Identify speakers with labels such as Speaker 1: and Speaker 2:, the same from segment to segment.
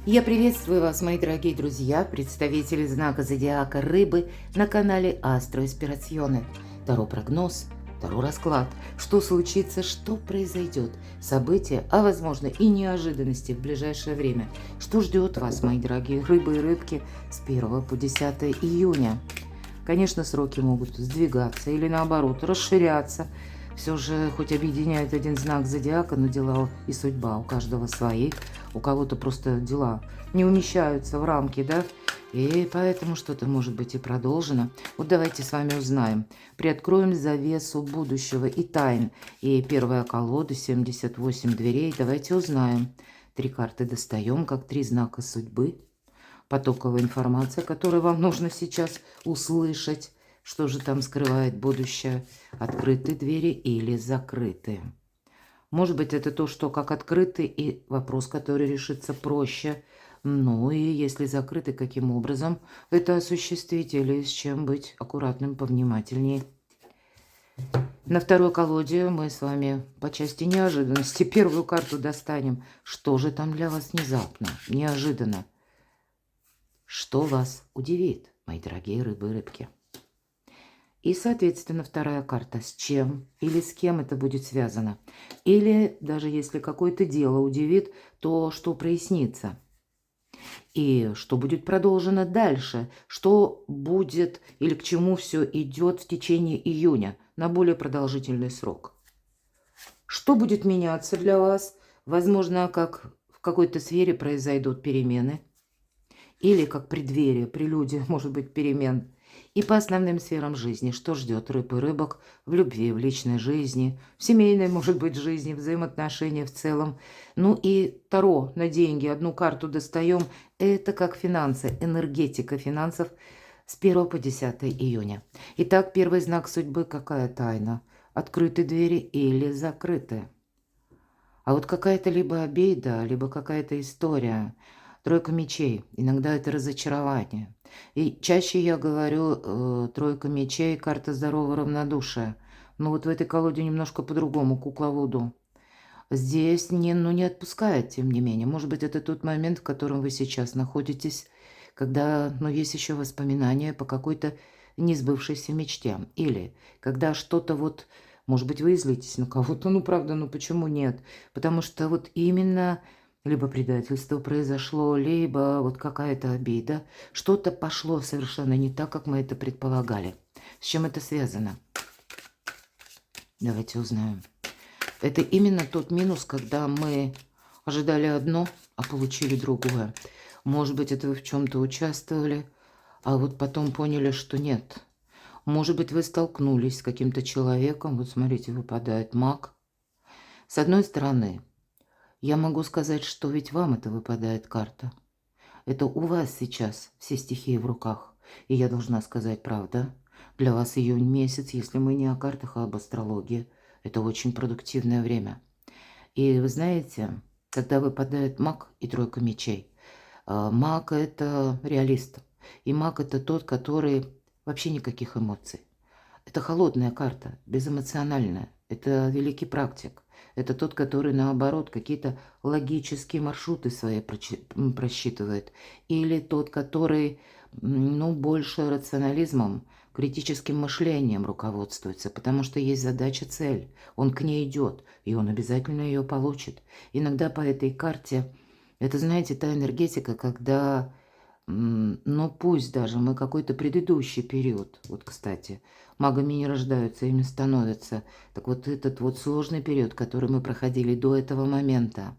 Speaker 1: Я приветствую вас, мои дорогие друзья, представители знака зодиака Рыбы на канале Астро Инспирационе. Таро прогноз, Таро расклад. Что случится, что произойдет, события, а возможно и неожиданности в ближайшее время. Что ждет вас, мои дорогие рыбы и рыбки, с 1 по 10 июня. Конечно, сроки могут сдвигаться или наоборот расширяться. Все же, хоть объединяет один знак зодиака, но дела и судьба у каждого свои. У кого-то просто дела не умещаются в рамки, да? И поэтому что-то может быть и продолжено. Вот давайте с вами узнаем. Приоткроем завесу будущего и тайн. И первая колода, 78 дверей. Давайте узнаем. 3 карты достаем, как 3 знака судьбы. Потоковая информация, которую вам нужно сейчас услышать. Что же там скрывает будущее? Открытые двери или закрытые? Может быть, это то, что как открытый, и вопрос, который решится проще. Ну и если закрытый, каким образом это осуществить или с чем быть аккуратным, повнимательнее. На второй колоде мы с вами по части неожиданности первую карту достанем. Что же там для вас внезапно, неожиданно? Что вас удивит, мои дорогие рыбы и рыбки? И, соответственно, вторая карта. С чем или с кем это будет связано? Или даже если какое-то дело удивит, то что прояснится? И что будет продолжено дальше? Что будет или к чему все идет в течение июня на более продолжительный срок? Что будет меняться для вас? Возможно, как в какой-то сфере произойдут перемены. Или как преддверие, прелюдия, может быть, перемен. И по основным сферам жизни, что ждет рыб и рыбок в любви, в личной жизни, в семейной, может быть, жизни, взаимоотношения в целом. Ну и Таро на деньги, одну карту достаем, это как финансы, энергетика финансов с 1 по 10 июня. Итак, первый знак судьбы, какая тайна? Открыты двери или закрыты? А вот какая-то либо обида, либо какая-то история. Тройка мечей. Иногда это разочарование. И чаще я говорю, тройка мечей, карта здорового равнодушия. Но вот в этой колоде немножко по-другому, кукла Вуду. Здесь не отпускает, тем не менее. Может быть, это тот момент, в котором вы сейчас находитесь, когда, есть еще воспоминания по какой-то несбывшейся мечте. Или когда что-то вот, может быть, вы злитесь на кого-то, правда, почему нет? Потому что вот именно либо предательство произошло, либо вот какая-то обида, что-то пошло совершенно не так, как мы это предполагали. С чем это связано? Давайте узнаем. Это именно тот минус, когда мы ожидали одно, а получили другое. Может быть, это вы в чем-то участвовали, а вот потом поняли, что нет. Может быть, вы столкнулись с каким-то человеком. Вот смотрите, выпадает маг. С одной стороны, я могу сказать, что ведь вам это выпадает карта. Это у вас сейчас все стихии в руках. И я должна сказать, правда, для вас июнь месяц, если мы не о картах, а об астрологии, это очень продуктивное время. И вы знаете, когда выпадает маг и тройка мечей, маг – это реалист. И маг – это тот, который вообще никаких эмоций. Это холодная карта, безэмоциональная. Это великий практик. Это тот, который, наоборот, какие-то логические маршруты свои просчитывает. Или тот, который, больше рационализмом, критическим мышлением руководствуется, потому что есть задача, цель. Он к ней идет, и он обязательно ее получит. Иногда по этой карте, это, знаете, та энергетика, когда, пусть даже мы какой-то предыдущий период, вот, кстати, магами не рождаются, ими становятся. Так вот этот вот сложный период, который мы проходили до этого момента,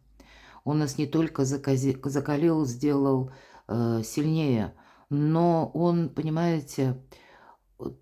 Speaker 1: он нас не только закалил, сделал сильнее, но он, понимаете,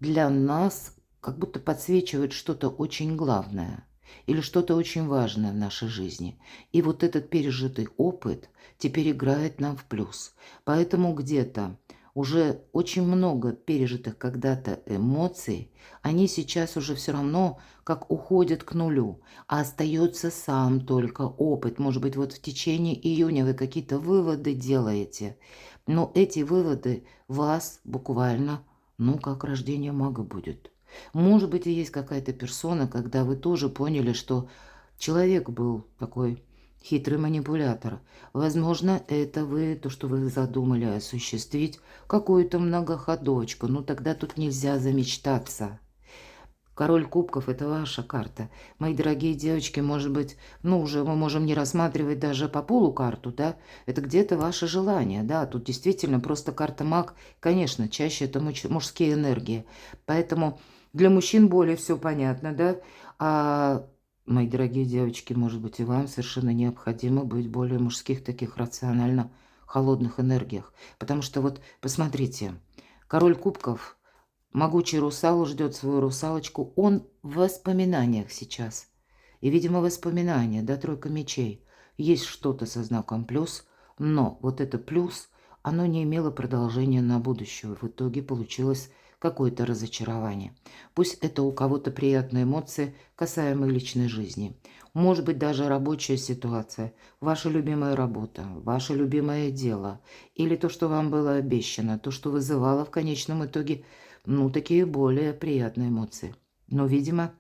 Speaker 1: для нас как будто подсвечивает что-то очень главное или что-то очень важное в нашей жизни. И вот этот пережитый опыт теперь играет нам в плюс. Поэтому где-то уже очень много пережитых когда-то эмоций, они сейчас уже все равно как уходят к нулю, а остается сам только опыт. Может быть, вот в течение июня вы какие-то выводы делаете, но эти выводы вас буквально, как рождение мага будет. Может быть, и есть какая-то персона, когда вы тоже поняли, что человек был такой хитрый манипулятор. Возможно, это вы, то, что вы задумали осуществить, какую-то многоходочку. Ну, тогда тут нельзя замечтаться. Король кубков – это ваша карта. Мои дорогие девочки, может быть, ну, уже мы можем не рассматривать даже по полу карту, да? Это где-то ваше желание, да? Тут действительно просто карта маг, конечно, чаще это мужские энергии. Поэтому для мужчин более все понятно, да? А, мои дорогие девочки, может быть, и вам совершенно необходимо быть более мужских, таких рационально холодных энергиях. Потому что вот, посмотрите, король кубков – могучий русал ждет свою русалочку. Он в воспоминаниях сейчас. И, видимо, воспоминания, да, тройка мечей. Есть что-то со знаком плюс, но вот это плюс, оно не имело продолжения на будущее. В итоге получилось какое-то разочарование. Пусть это у кого-то приятные эмоции, касаемые личной жизни. Может быть, даже рабочая ситуация, ваша любимая работа, ваше любимое дело, или то, что вам было обещано, то, что вызывало в конечном итоге ну, такие более приятные эмоции. Но, видимо,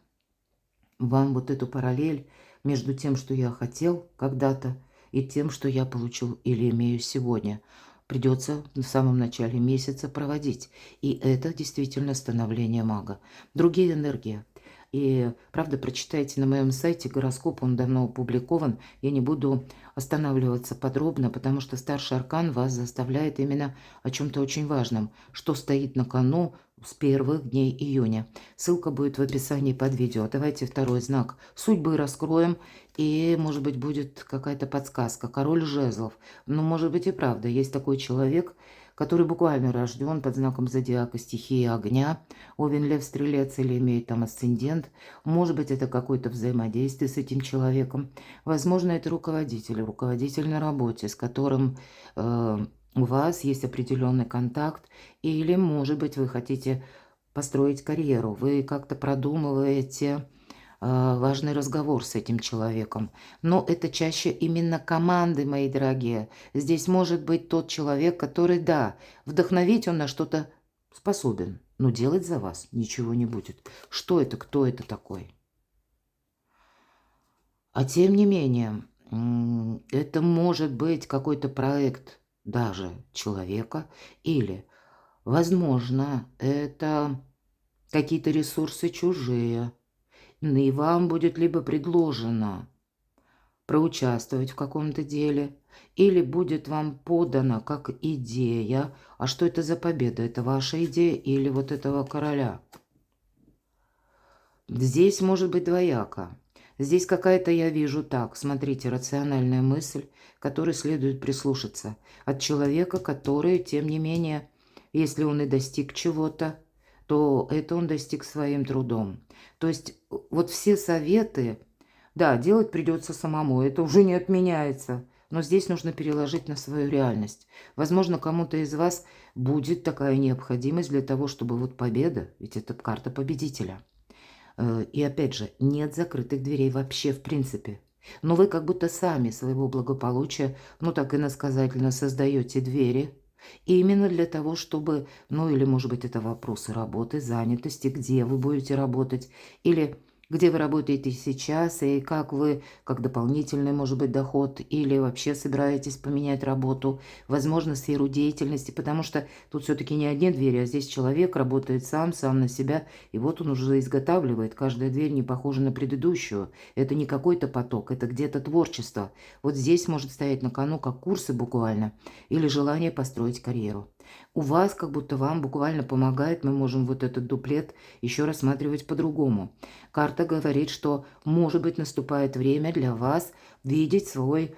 Speaker 1: вам вот эту параллель между тем, что я хотел когда-то, и тем, что я получил или имею сегодня, придется в самом начале месяца проводить. И это действительно становление мага. Другие энергии. И, правда, прочитайте на моем сайте гороскоп, он давно опубликован. Я не буду останавливаться подробно, потому что старший аркан вас заставляет именно о чем-то очень важном, что стоит на кону с первых дней июня. Ссылка будет в описании под видео. Давайте второй знак судьбы раскроем, и, может быть, будет какая-то подсказка. Король жезлов. Ну, может быть, и правда, есть такой человек, который буквально рожден под знаком зодиака стихии огня, Овен, Лев, Стрелец или имеет там асцендент. Может быть, это какое-то взаимодействие с этим человеком. Возможно, это руководитель на работе, с которым у вас есть определенный контакт. Или, может быть, вы хотите построить карьеру. Вы как-то продумываете важный разговор с этим человеком. Но это чаще именно команды, мои дорогие. Здесь может быть тот человек, который, да, вдохновить он на что-то способен, но делать за вас ничего не будет. Что это, кто это такой? А тем не менее, это может быть какой-то проект даже человека, или, возможно, это какие-то ресурсы чужие, и вам будет либо предложено проучаствовать в каком-то деле, или будет вам подано как идея. А что это за победа? Это ваша идея или вот этого короля? Здесь может быть двояко. Здесь какая-то, я вижу, так, смотрите, рациональная мысль, которой следует прислушаться. От человека, который, тем не менее, если он и достиг чего-то, то это он достиг своим трудом. То есть вот все советы, да, делать придется самому, это уже не отменяется. Но здесь нужно переложить на свою реальность. Возможно, кому-то из вас будет такая необходимость для того, чтобы вот победа, ведь это карта победителя. И опять же, нет закрытых дверей вообще в принципе. Но вы как будто сами своего благополучия, ну так иносказательно создаете двери. И именно для того, чтобы, ну или может быть это вопросы работы, занятости, где вы будете работать, или где вы работаете сейчас, и как вы, как дополнительный, может быть, доход, или вообще собираетесь поменять работу, возможно, сферу деятельности, потому что тут все-таки не одни двери, а здесь человек работает сам на себя, и вот он уже изготавливает. Каждая дверь не похожа на предыдущую. Это не какой-то поток, это где-то творчество. Вот здесь может стоять на кону как курсы буквально, или желание построить карьеру. У вас, как будто вам буквально помогает, мы можем вот этот дуплет еще рассматривать по-другому. Карта говорит, что, может быть, наступает время для вас видеть свой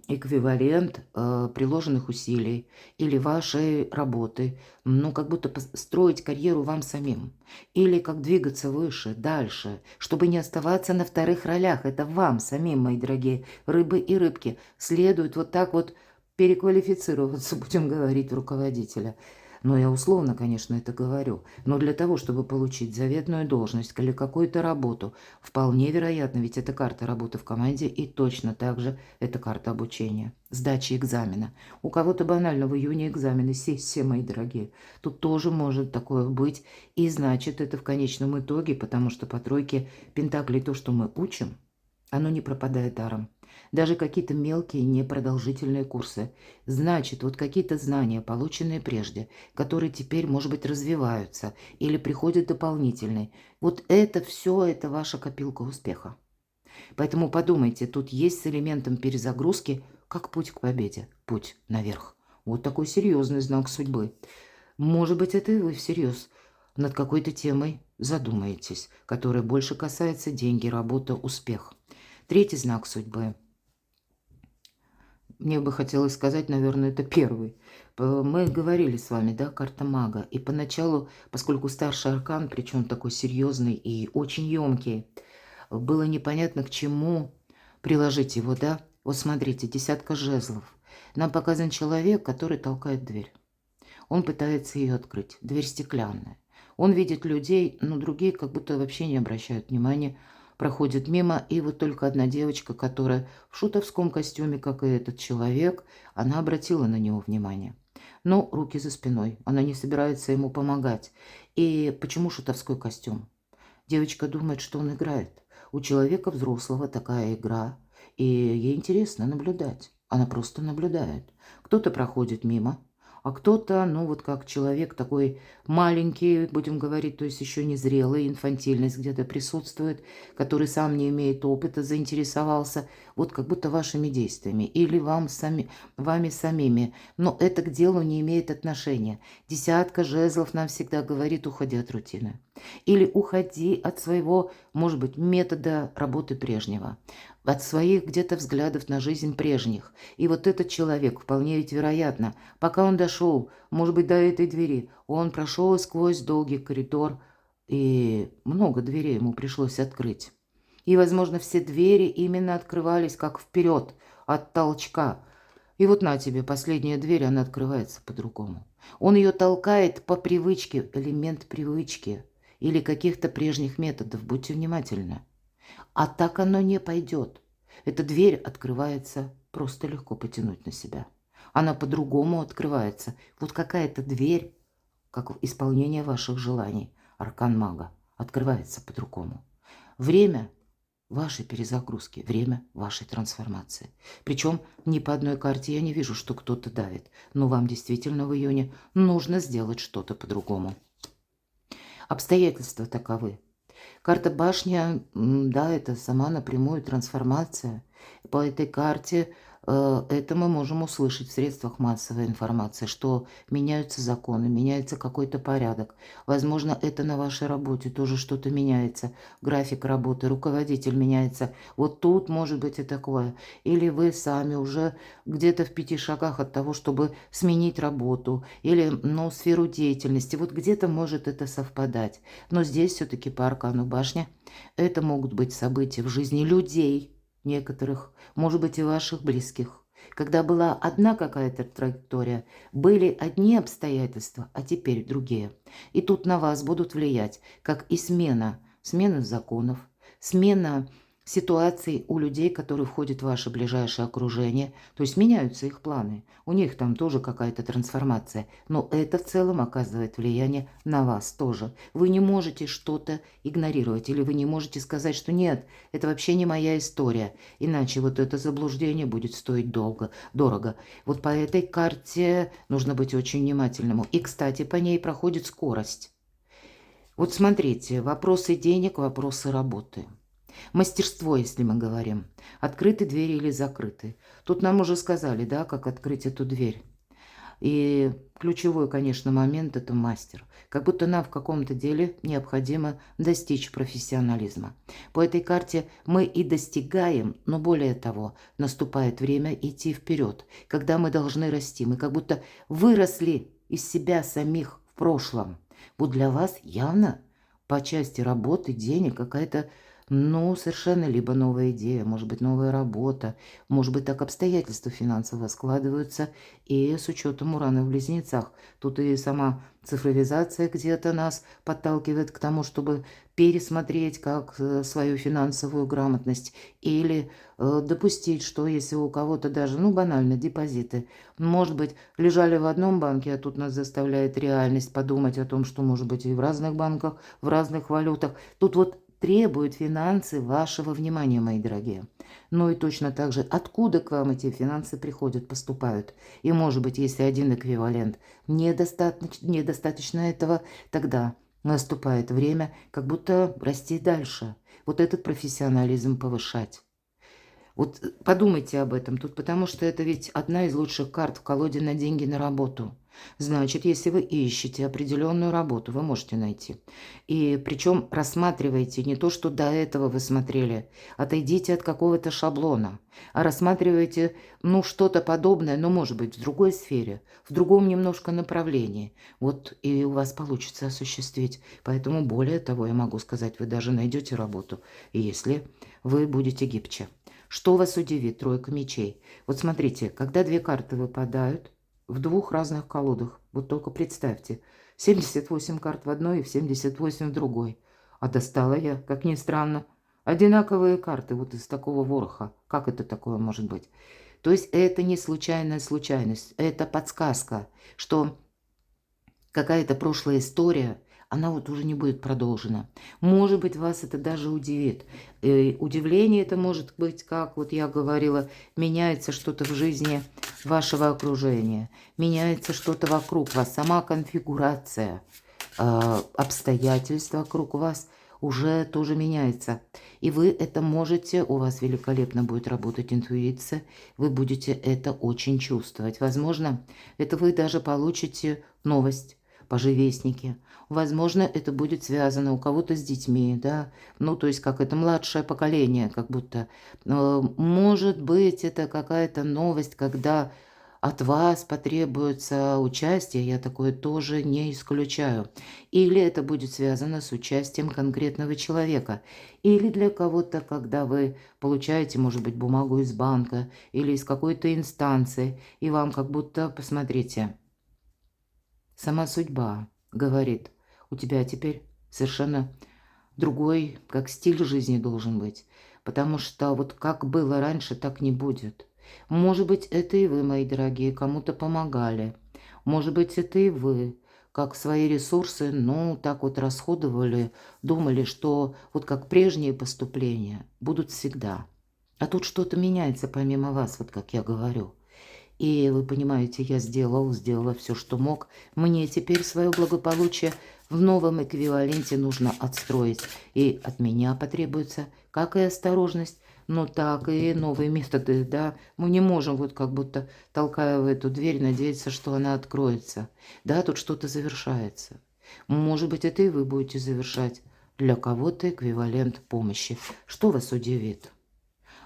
Speaker 1: эквивалент приложенных усилий или вашей работы, ну, как будто строить карьеру вам самим, или как двигаться выше, дальше, чтобы не оставаться на вторых ролях. Это вам самим, мои дорогие рыбы и рыбки, следует вот так вот переквалифицироваться, будем говорить, в руководителя. Но я условно, конечно, это говорю. Но для того, чтобы получить заветную должность или какую-то работу, вполне вероятно, ведь это карта работы в команде, и точно так же это карта обучения, сдачи экзамена. У кого-то банально в июне экзамены, сессия, мои дорогие. Тут тоже может такое быть. И значит, это в конечном итоге, потому что по тройке пентаклей то, что мы учим, оно не пропадает даром. Даже какие-то мелкие непродолжительные курсы. Значит, вот какие-то знания, полученные прежде, которые теперь, может быть, развиваются или приходят дополнительные. Вот это все, это ваша копилка успеха. Поэтому подумайте, тут есть с элементом перезагрузки, как путь к победе, путь наверх. Вот такой серьезный знак судьбы. Может быть, это и вы всерьез над какой-то темой задумаетесь, которая больше касается деньги, работа, успех. Третий знак судьбы. Мне бы хотелось сказать, наверное, это первый. Мы говорили с вами, да, карта мага. И поначалу, поскольку старший аркан, причем такой серьезный и очень емкий, было непонятно, к чему приложить его, да. Вот смотрите, десятка жезлов. Нам показан человек, который толкает дверь. Он пытается ее открыть. Дверь стеклянная. Он видит людей, но другие как будто вообще не обращают внимания, проходят мимо. И вот только одна девочка, которая в шутовском костюме, как и этот человек, она обратила на него внимание. Но руки за спиной. Она не собирается ему помогать. И почему шутовской костюм? Девочка думает, что он играет. У человека взрослого такая игра, и ей интересно наблюдать. Она просто наблюдает. Кто-то проходит мимо, а кто-то, ну вот как человек такой маленький, будем говорить, то есть еще не зрелый, инфантильность где-то присутствует, который сам не имеет опыта, заинтересовался, вот как будто вашими действиями или вами самими. Но это к делу не имеет отношения. Десятка жезлов нам всегда говорит: уходи от рутины. Или уходи от своего, может быть, метода работы прежнего, от своих где-то взглядов на жизнь прежних. И вот этот человек, вполне ведь вероятно, пока он дошел, может быть, до этой двери, он прошел сквозь долгий коридор, и много дверей ему пришлось открыть. И, возможно, все двери именно открывались как вперед, от толчка. И вот на тебе, последняя дверь, она открывается по-другому. Он ее толкает по привычке, элемент привычки или каких-то прежних методов. Будьте внимательны. А так оно не пойдет. Эта дверь открывается, просто легко потянуть на себя. Она по-другому открывается. Вот какая-то дверь, как исполнение ваших желаний, аркан мага, открывается по-другому. Время вашей перезагрузки, время вашей трансформации. Причем ни по одной карте я не вижу, что кто-то давит. Но вам действительно в июне нужно сделать что-то по-другому. Обстоятельства таковы. Карта башня, да, это сама напрямую трансформация. По этой карте это мы можем услышать в средствах массовой информации, что меняются законы, меняется какой-то порядок. Возможно, это на вашей работе тоже что-то меняется. График работы, руководитель меняется. Вот тут может быть и такое. Или вы сами уже где-то в 5 шагах от того, чтобы сменить работу или, ну, сферу деятельности. Вот где-то может это совпадать. Но здесь все-таки по аркану башня это могут быть события в жизни людей, некоторых, может быть, и ваших близких. Когда была одна какая-то траектория, были одни обстоятельства, а теперь другие. И тут на вас будут влиять, как и смена законов, смена ситуаций у людей, которые входят в ваше ближайшее окружение. То есть меняются их планы. У них там тоже какая-то трансформация. Но это в целом оказывает влияние на вас тоже. Вы не можете что-то игнорировать. Или вы не можете сказать, что нет, это вообще не моя история. Иначе вот это заблуждение будет стоить дорого. Вот по этой карте нужно быть очень внимательным. И, кстати, по ней проходит скорость. Вот смотрите, вопросы денег, вопросы работы. Мастерство, если мы говорим. Открыты двери или закрыты. Тут нам уже сказали, да, как открыть эту дверь. И ключевой, конечно, момент – это мастер. Как будто нам в каком-то деле необходимо достичь профессионализма. По этой карте мы и достигаем, но более того, наступает время идти вперед, когда мы должны расти. Мы как будто выросли из себя самих в прошлом. Вот для вас явно по части работы, денег какая-то, ну, совершенно либо новая идея, может быть, новая работа, может быть, так обстоятельства финансово складываются, и с учетом Урана в Близнецах. Тут и сама цифровизация где-то нас подталкивает к тому, чтобы пересмотреть как свою финансовую грамотность или допустить, что если у кого-то даже, ну, банально, депозиты, может быть, лежали в одном банке, а тут нас заставляет реальность подумать о том, что может быть и в разных банках, в разных валютах. Тут вот требует финансы вашего внимания, мои дорогие. Но и точно так же, откуда к вам эти финансы приходят, поступают. И, может быть, если один эквивалент недостаточно этого, тогда наступает время как будто расти дальше. Вот этот профессионализм повышать. Вот подумайте об этом тут, потому что это ведь одна из лучших карт в колоде на деньги на работу. Значит, если вы ищете определенную работу, вы можете найти. И причем рассматривайте не то, что до этого вы смотрели, отойдите от какого-то шаблона, а рассматривайте, ну, что-то подобное, но, может быть, в другой сфере, в другом немножко направлении. Вот и у вас получится осуществить. Поэтому, более того, я могу сказать, вы даже найдете работу, если вы будете гибче. Что вас удивит? Тройка мечей. Вот смотрите, когда две карты выпадают в двух разных колодах, вот только представьте, 78 карт в одной и 78 в другой. А достала я, как ни странно, одинаковые карты вот из такого вороха. Как это такое может быть? То есть это не случайная случайность, это подсказка, что какая-то прошлая история, она вот уже не будет продолжена. Может быть, вас это даже удивит. Удивление это может быть, как вот я говорила, меняется что-то в жизни вашего окружения, меняется что-то вокруг вас, сама конфигурация, обстоятельства вокруг вас уже тоже меняется. И вы это можете, у вас великолепно будет работать интуиция, вы будете это очень чувствовать. Возможно, это вы даже получите новость, поживестники. Возможно, это будет связано у кого-то с детьми, да, ну, то есть, как это младшее поколение, как будто. Может быть, это какая-то новость, когда от вас потребуется участие, я такое тоже не исключаю. Или это будет связано с участием конкретного человека. Или для кого-то, когда вы получаете, может быть, бумагу из банка или из какой-то инстанции, и вам как будто, посмотрите, сама судьба говорит, у тебя теперь совершенно другой, как стиль жизни должен быть. Потому что вот как было раньше, так не будет. Может быть, это и вы, мои дорогие, кому-то помогали. Может быть, это и вы, как свои ресурсы, ну, так вот расходовали, думали, что вот как прежние поступления будут всегда. А тут что-то меняется помимо вас, вот как я говорю. И вы понимаете, я сделала все, что мог. Мне теперь свое благополучие в новом эквиваленте нужно отстроить. И от меня потребуется как и осторожность, но так и новые методы, да. Мы не можем вот как будто, толкая в эту дверь, надеяться, что она откроется. Да, тут что-то завершается. Может быть, это и вы будете завершать. Для кого-то эквивалент помощи. Что вас удивит?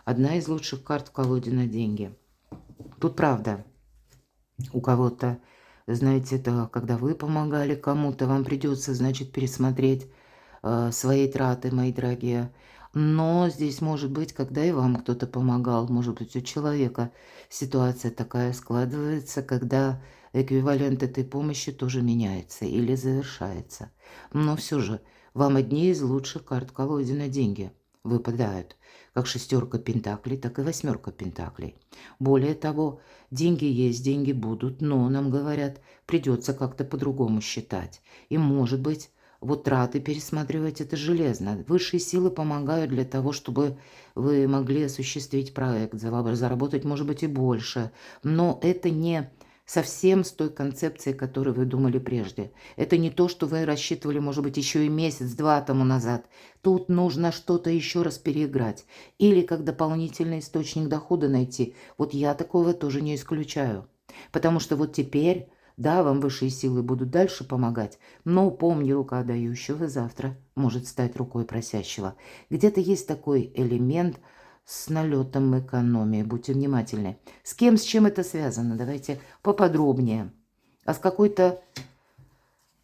Speaker 1: Одна из лучших карт в колоде на деньги. Тут правда, у кого-то, знаете, это когда вы помогали кому-то, вам придется, значит, пересмотреть свои траты, мои дорогие. Но здесь может быть, когда и вам кто-то помогал, может быть, у человека ситуация такая складывается, когда эквивалент этой помощи тоже меняется или завершается. Но все же, вам одни из лучших карт колоды на деньги выпадают. Как шестерка пентаклей, так и восьмерка пентаклей. Более того, деньги есть, деньги будут, но, нам говорят, придется как-то по-другому считать. И, может быть, вот траты пересматривать это железно. Высшие силы помогают для того, чтобы вы могли осуществить проект, заработать, может быть, и больше. Но это не совсем с той концепцией, которую вы думали прежде. Это не то, что вы рассчитывали, может быть, еще и месяц-два тому назад. Тут нужно что-то еще раз переиграть. Или как дополнительный источник дохода найти. Вот я такого тоже не исключаю. Потому что вот теперь, да, вам высшие силы будут дальше помогать, но помни, рука дающего завтра может стать рукой просящего. Где-то есть такой элемент с налетом экономии. Будьте внимательны. С кем, с чем это связано? Давайте поподробнее. А с какой-то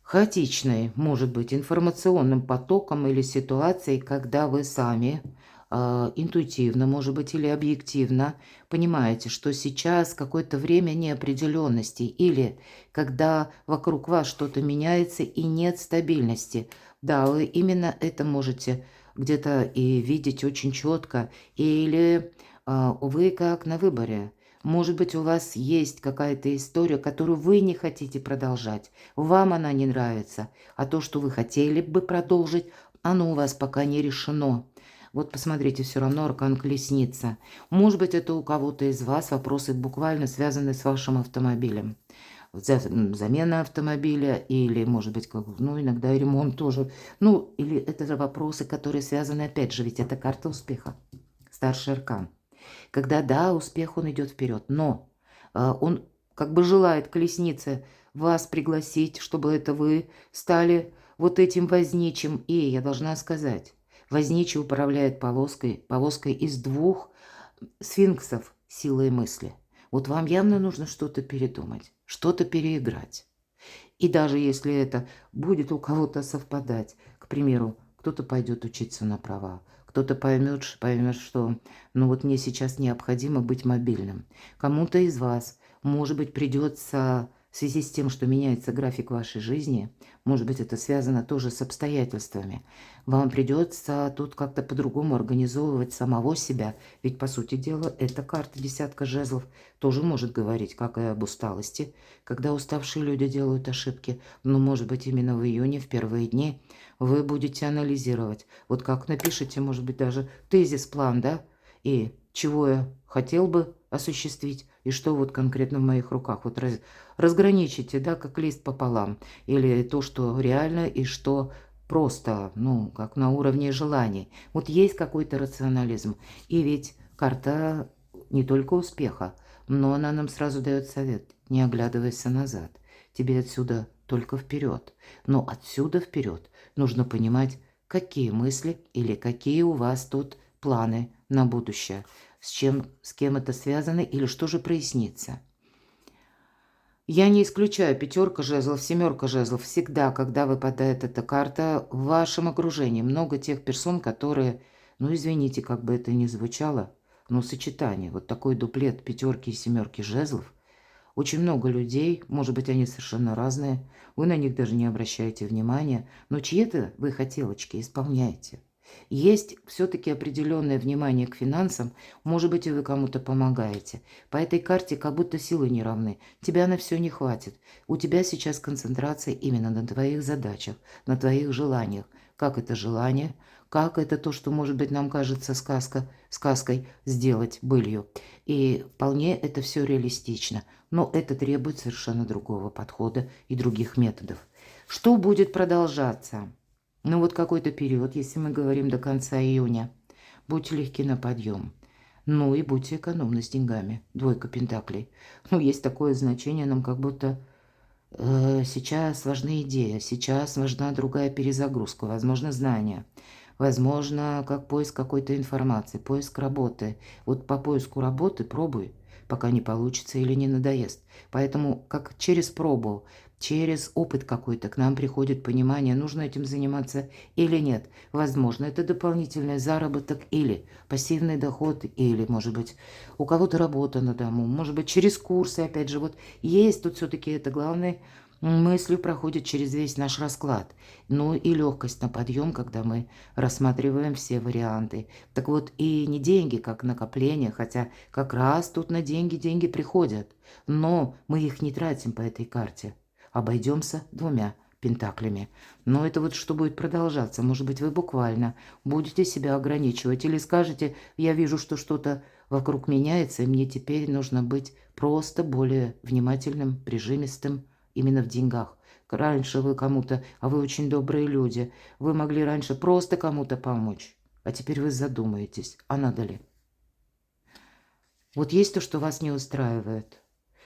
Speaker 1: хаотичной, может быть, информационным потоком или ситуацией, когда вы сами интуитивно, может быть, или объективно понимаете, что сейчас какое-то время неопределенности, или когда вокруг вас что-то меняется и нет стабильности. Да, вы именно это можете где-то и видеть очень четко, или вы как на выборе. Может быть, у вас есть какая-то история, которую вы не хотите продолжать. Вам она не нравится. А то, что вы хотели бы продолжить, оно у вас пока не решено. Вот посмотрите, все равно аркан колесница. Может быть, это у кого-то из вас вопросы буквально связаны с вашим автомобилем. Замена автомобиля или, может быть, ну, иногда и ремонт тоже. Ну, или это же вопросы, которые связаны, опять же, ведь это карта успеха, старший аркан. Когда, да, успех, он идет вперед, но он как бы желает колеснице вас пригласить, чтобы это вы стали вот этим возничим. И я должна сказать, возничий управляет повозкой из двух сфинксов силы и мысли. Вот вам явно нужно что-то передумать, что-то переиграть. И даже если это будет у кого-то совпадать, к примеру, кто-то пойдет учиться на права, кто-то поймет, что ну вот мне сейчас необходимо быть мобильным. Кому-то из вас, может быть, придется в связи с тем, что меняется график вашей жизни, может быть, это связано тоже с обстоятельствами, вам придется тут как-то по-другому организовывать самого себя. Ведь, по сути дела, эта карта десятка жезлов тоже может говорить как и об усталости, когда уставшие люди делают ошибки. Но, может быть, именно в июне, в первые дни, вы будете анализировать. Вот как напишите, может быть, даже тезис-план, да? И чего я хотел бы осуществить, и что вот конкретно в моих руках. Вот разграничите, да, как лист пополам. Или то, что реально, и что просто, ну, как на уровне желаний. Вот есть какой-то рационализм. И ведь карта не только успеха, но она нам сразу дает совет: не оглядывайся назад. Тебе отсюда только вперед. Но отсюда вперед нужно понимать, какие мысли или какие у вас тут планы на будущее, с кем это связано или что же прояснится. Я не исключаю пятерка жезлов, семерка жезлов. Всегда, когда выпадает эта карта, в вашем окружении много тех персон, которые, ну извините, как бы это ни звучало, но сочетание, вот такой дуплет пятерки и семерки жезлов, очень много людей, может быть, они совершенно разные, вы на них даже не обращаете внимания, но чьи-то вы хотелочки исполняете. Есть все-таки определенное внимание к финансам, может быть, и вы кому-то помогаете. По этой карте как будто силы не равны, тебя на все не хватит. У тебя сейчас концентрация именно на твоих задачах, на твоих желаниях. Как это желание, как это то, что, может быть, нам кажется сказкой, сделать былью. И вполне это все реалистично, но это требует совершенно другого подхода и других методов. Что будет продолжаться? Ну вот какой-то период, если мы говорим до конца июня, будьте легки на подъем. Ну и будьте экономны с деньгами. Двойка пентаклей. Ну, есть такое значение, нам как будто сейчас важна идея, сейчас важна другая перезагрузка, возможно, знания. Возможно, как поиск какой-то информации, поиск работы. Вот по поиску работы пробуй, пока не получится или не надоест. Поэтому как через пробу, через опыт какой-то к нам приходит понимание, нужно этим заниматься или нет. Возможно, это дополнительный заработок или пассивный доход, или, может быть, у кого-то работа на дому, может быть, через курсы, опять же. Вот есть тут все-таки это главное, мыслью проходит через весь наш расклад. Ну и легкость на подъем, когда мы рассматриваем все варианты. Так вот, и не деньги, как накопление, хотя как раз тут на деньги приходят. Но мы их не тратим по этой карте. Обойдемся двумя пентаклями. Но это вот что будет продолжаться. Может быть, вы буквально будете себя ограничивать или скажете: я вижу, что что-то вокруг меняется, и мне теперь нужно быть просто более внимательным, прижимистым именно в деньгах. Раньше вы кому-то, а вы очень добрые люди, вы могли раньше просто кому-то помочь, а теперь вы задумаетесь, а надо ли? Вот есть то, что вас не устраивает.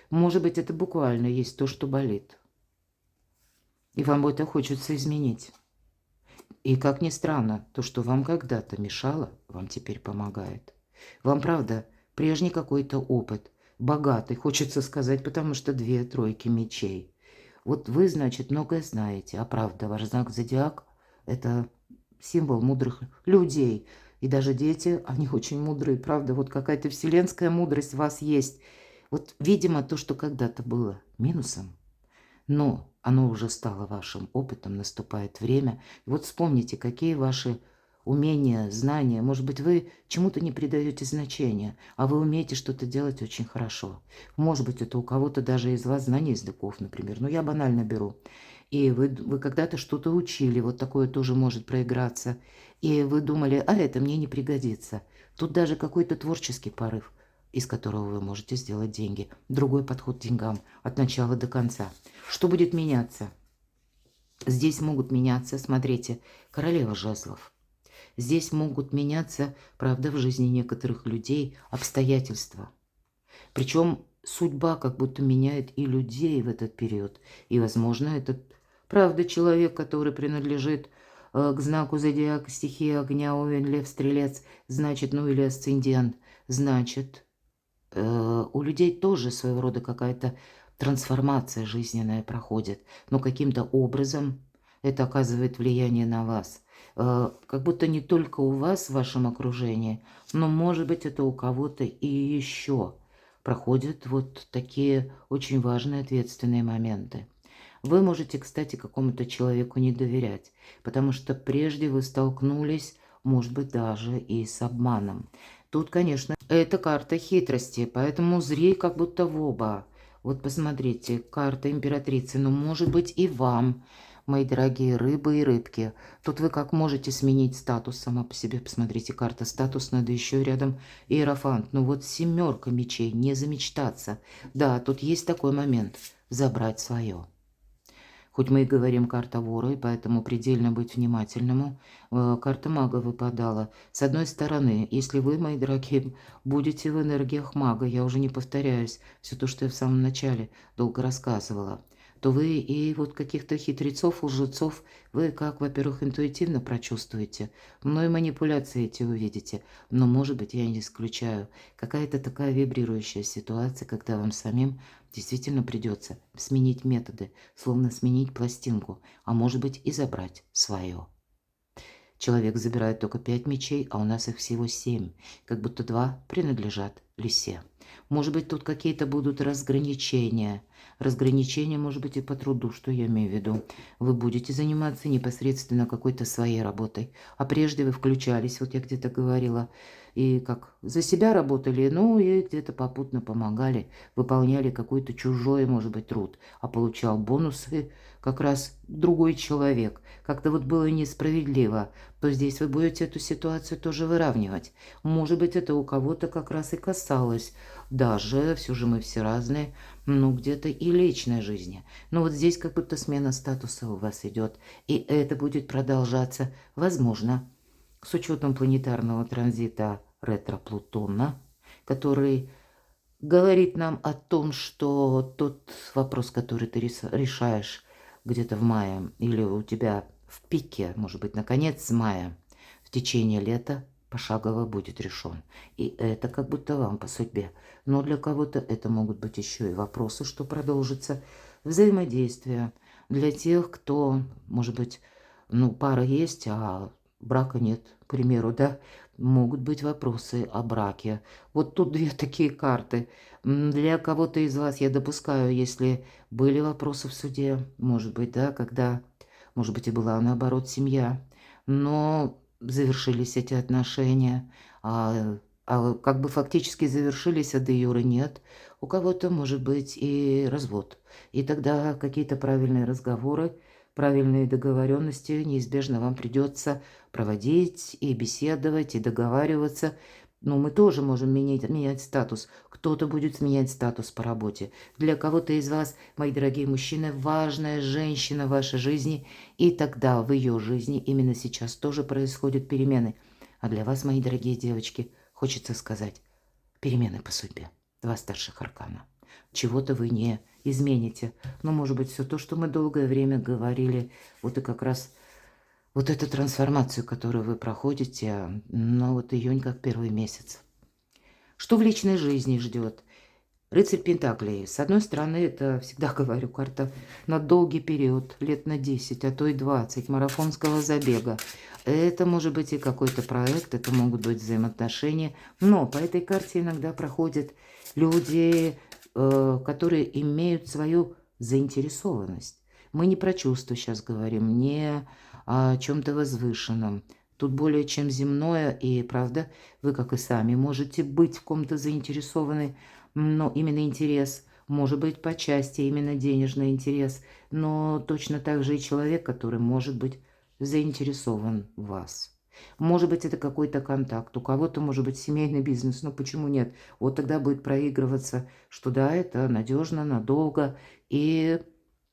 Speaker 1: Может быть, это буквально есть то, что болит. И вам это хочется изменить. И, как ни странно, то, что вам когда-то мешало, вам теперь помогает. Вам, правда, прежний какой-то опыт, богатый, хочется сказать, потому что 2 тройки мечей. Вот вы, значит, многое знаете, а правда, ваш знак зодиак – это символ мудрых людей. И даже дети, они очень мудрые, правда, вот какая-то вселенская мудрость у вас есть. Вот, видимо, то, что когда-то было минусом, но оно уже стало вашим опытом, наступает время. И вот вспомните, какие ваши умения, знания. Может быть, вы чему-то не придаете значения, а вы умеете что-то делать очень хорошо. Может быть, это у кого-то даже из вас знание языков, например. Ну, я банально беру. И вы когда-то что-то учили, вот такое тоже может проиграться. И вы думали, а это мне не пригодится. Тут даже какой-то творческий порыв, из которого вы можете сделать деньги. Другой подход к деньгам от начала до конца. Что будет меняться? Здесь могут меняться, смотрите, королева жезлов. Здесь могут меняться, правда, в жизни некоторых людей обстоятельства. Причем судьба как будто меняет и людей в этот период. И, возможно, это, правда, человек, который принадлежит к знаку зодиака, стихии огня, Овен, Лев, Стрелец, значит, ну или асцендент, значит, у людей тоже своего рода какая-то трансформация жизненная проходит, но каким-то образом это оказывает влияние на вас. Как будто не только у вас в вашем окружении, но, может быть, это у кого-то и еще проходят вот такие очень важные ответственные моменты. Вы можете, кстати, какому-то человеку не доверять, потому что прежде вы столкнулись, может быть, даже и с обманом. Тут, конечно, это карта хитрости, поэтому зри как будто в оба. Вот посмотрите, карта императрицы, но может быть и вам, мои дорогие рыбы и рыбки. Тут вы как можете сменить статус сама по себе. Посмотрите, карта статус, надо еще рядом иерофант. Ну вот семерка мечей, не замечтаться. Да, тут есть такой момент, забрать свое. Хоть мы и говорим карта вора, и поэтому предельно быть внимательному, карта мага выпадала. С одной стороны, если вы, мои дорогие, будете в энергиях мага, я уже не повторяюсь, все то, что я в самом начале долго рассказывала, то вы и вот каких-то хитрецов, лжецов, вы как, во-первых, интуитивно прочувствуете, но и манипуляции эти увидите. Но, может быть, я не исключаю, какая-то такая вибрирующая ситуация, когда вам самим действительно придется сменить методы, словно сменить пластинку, а может быть и забрать свое. Человек забирает только 5 мечей, а у нас их всего 7, как будто 2 принадлежат лисе. Может быть, тут какие-то будут разграничения. Разграничения, может быть, и по труду, что я имею в виду. Вы будете заниматься непосредственно какой-то своей работой. А прежде вы включались, вот я где-то говорила, и как за себя работали, ну и где-то попутно помогали, выполняли какой-то чужой, может быть, труд, а получал бонусы как раз другой человек. Как-то вот было несправедливо, то здесь вы будете эту ситуацию тоже выравнивать. Может быть, это у кого-то как раз и касалось. Даже, все же мы все разные, ну где-то и личной жизни. Но вот здесь как будто смена статуса у вас идет, и это будет продолжаться, возможно, с учетом планетарного транзита ретро-Плутона, который говорит нам о том, что тот вопрос, который ты решаешь где-то в мае, или у тебя в пике, может быть, наконец мая, в течение лета пошагово будет решен. И это как будто вам по судьбе. Но для кого-то это могут быть еще и вопросы, что продолжится, взаимодействие. Для тех, кто, может быть, ну, пара есть, а брака нет, к примеру, да, могут быть вопросы о браке. Вот тут две такие карты. Для кого-то из вас, я допускаю, если были вопросы в суде, может быть, да, когда, может быть, и была наоборот семья, но завершились эти отношения, а как бы фактически завершились, а де юре нет. У кого-то может быть и развод. И тогда какие-то правильные разговоры, правильные договоренности неизбежно вам придется проводить и беседовать, и договариваться. Ну, мы тоже можем менять статус. Кто-то будет менять статус по работе. Для кого-то из вас, мои дорогие мужчины, важная женщина в вашей жизни, и тогда в ее жизни именно сейчас тоже происходят перемены. А для вас, мои дорогие девочки, хочется сказать, перемены по судьбе. Два старших аркана. Чего-то вы не измените. Но, может быть, все то, что мы долгое время говорили, вот и как раз вот эту трансформацию, которую вы проходите, ну вот июнь как первый месяц. Что в личной жизни ждет? Рыцарь Пентаклей. С одной стороны, это, всегда говорю, карта на долгий период, лет на 10, а то и 20, марафонского забега. Это может быть и какой-то проект, это могут быть взаимоотношения. Но по этой карте иногда проходят люди, которые имеют свою заинтересованность. Мы не про чувства сейчас говорим, не о чем-то возвышенном. Тут более чем земное, и правда, вы, как и сами, можете быть в ком-то заинтересованы, но именно интерес может быть, по части именно денежный интерес, но точно так же и человек, который может быть заинтересован в вас. Может быть, это какой-то контакт, у кого-то может быть семейный бизнес, ну почему нет? Вот тогда будет проигрываться, что да, это надежно, надолго, и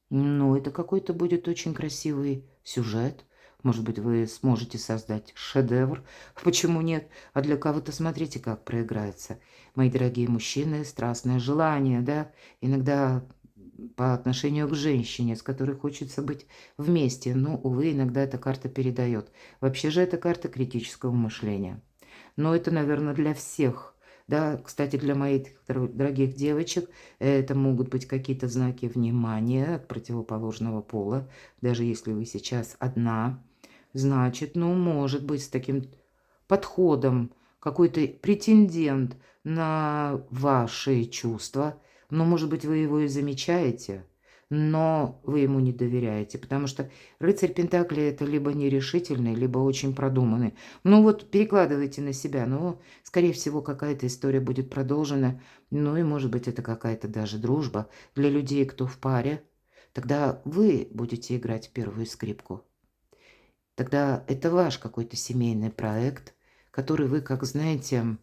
Speaker 1: ну, это какой-то будет очень красивый сюжет. Может быть, вы сможете создать шедевр. Почему нет? А для кого-то смотрите, как проиграется. Мои дорогие мужчины, страстное желание, да, иногда по отношению к женщине, с которой хочется быть вместе. Но, увы, иногда эта карта передает. Вообще же это карта критического мышления. Но это, наверное, для всех. Да, кстати, для моих дорогих девочек это могут быть какие-то знаки внимания от противоположного пола. Даже если вы сейчас одна, значит, ну, может быть, с таким подходом какой-то претендент на ваши чувства. Но, может быть, вы его и замечаете, но вы ему не доверяете, потому что рыцарь Пентаклей – это либо нерешительный, либо очень продуманный. Ну вот перекладывайте на себя, но, скорее всего, какая-то история будет продолжена, ну и, может быть, это какая-то даже дружба для людей, кто в паре. Тогда вы будете играть первую скрипку. Тогда это ваш какой-то семейный проект, который вы, как знаете,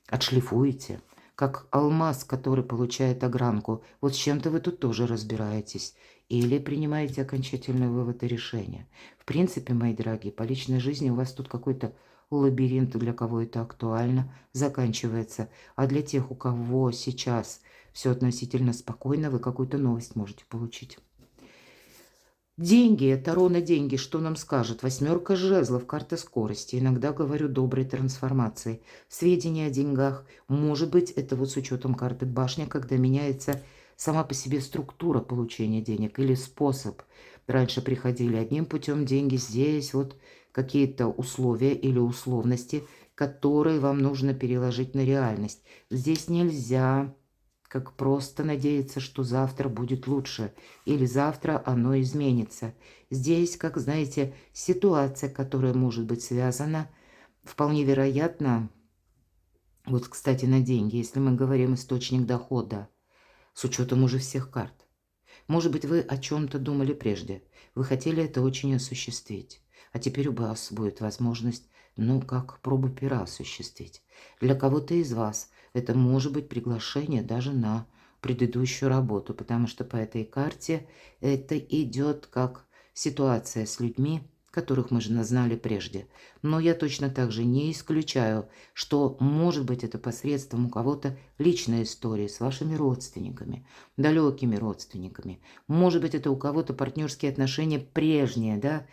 Speaker 1: отшлифуете, как алмаз, который получает огранку. Вот с чем-то вы тут тоже разбираетесь. Или принимаете окончательный вывод и решение. В принципе, мои дорогие, по личной жизни у вас тут какой-то лабиринт, для кого это актуально, заканчивается. А для тех, у кого сейчас все относительно спокойно, вы какую-то новость можете получить. Деньги, Таро на деньги, что нам скажет? Восьмерка жезлов, карта скорости. Иногда говорю доброй трансформации. Сведения о деньгах. Может быть, это вот с учетом карты башня, когда меняется сама по себе структура получения денег или способ. Раньше приходили одним путем деньги, здесь вот какие-то условия или условности, которые вам нужно переложить на реальность. Здесь нельзя как просто надеяться, что завтра будет лучше, или завтра оно изменится. Здесь, как знаете, ситуация, которая может быть связана, вполне вероятно, вот, кстати, на деньги, если мы говорим источник дохода, с учетом уже всех карт. Может быть, вы о чем-то думали прежде, вы хотели это очень осуществить, а теперь у вас будет возможность, ну, как пробу пера осуществить. Для кого-то из вас это может быть приглашение даже на предыдущую работу, потому что по этой карте это идет как ситуация с людьми, которых мы же знали прежде. Но я точно так же не исключаю, что может быть это посредством у кого-то личной истории с вашими родственниками, далекими родственниками. Может быть это у кого-то партнерские отношения прежние, да,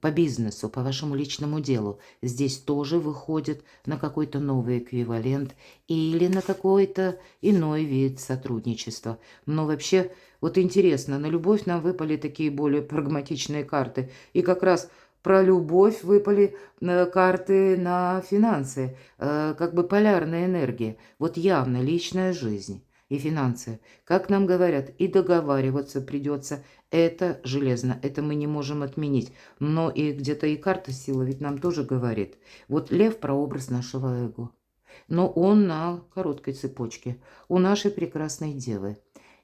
Speaker 1: по бизнесу, по вашему личному делу. Здесь тоже выходит на какой-то новый эквивалент или на какой-то иной вид сотрудничества. Но вообще, вот интересно, на любовь нам выпали такие более прагматичные карты. И как раз про любовь выпали карты на финансы, как бы полярная энергия. Вот явно личная жизнь и финансы. Как нам говорят, и договариваться придется. Это железно, это мы не можем отменить. Но и где-то и карта силы ведь нам тоже говорит. Вот лев – прообраз нашего эго. Но он на короткой цепочке. У нашей прекрасной девы.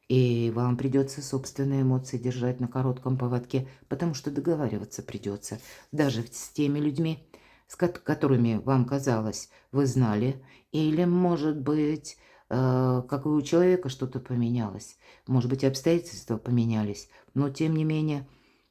Speaker 1: И вам придется собственные эмоции держать на коротком поводке, потому что договариваться придется. Даже с теми людьми, с которыми вам казалось, вы знали. Или, может быть, как и у человека что-то поменялось. Может быть, обстоятельства поменялись. Но, тем не менее,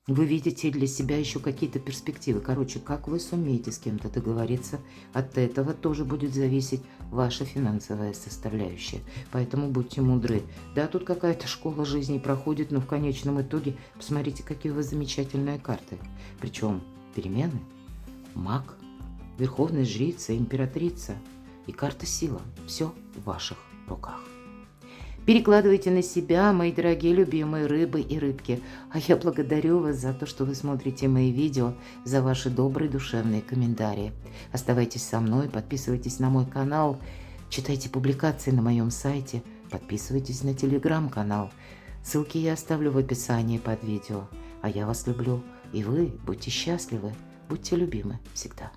Speaker 1: вы видите для себя еще какие-то перспективы. Короче, как вы сумеете с кем-то договориться, от этого тоже будет зависеть ваша финансовая составляющая. Поэтому будьте мудры. Да, тут какая-то школа жизни проходит, но в конечном итоге посмотрите, какие у вас замечательные карты. Причем перемены, маг, верховная жрица, императрица и карта сила. Все в ваших руках. Перекладывайте на себя, мои дорогие любимые рыбы и рыбки. А я благодарю вас за то, что вы смотрите мои видео, за ваши добрые душевные комментарии. Оставайтесь со мной, подписывайтесь на мой канал, читайте публикации на моем сайте, подписывайтесь на телеграм-канал. Ссылки я оставлю в описании под видео. А я вас люблю, и вы будьте счастливы, будьте любимы всегда.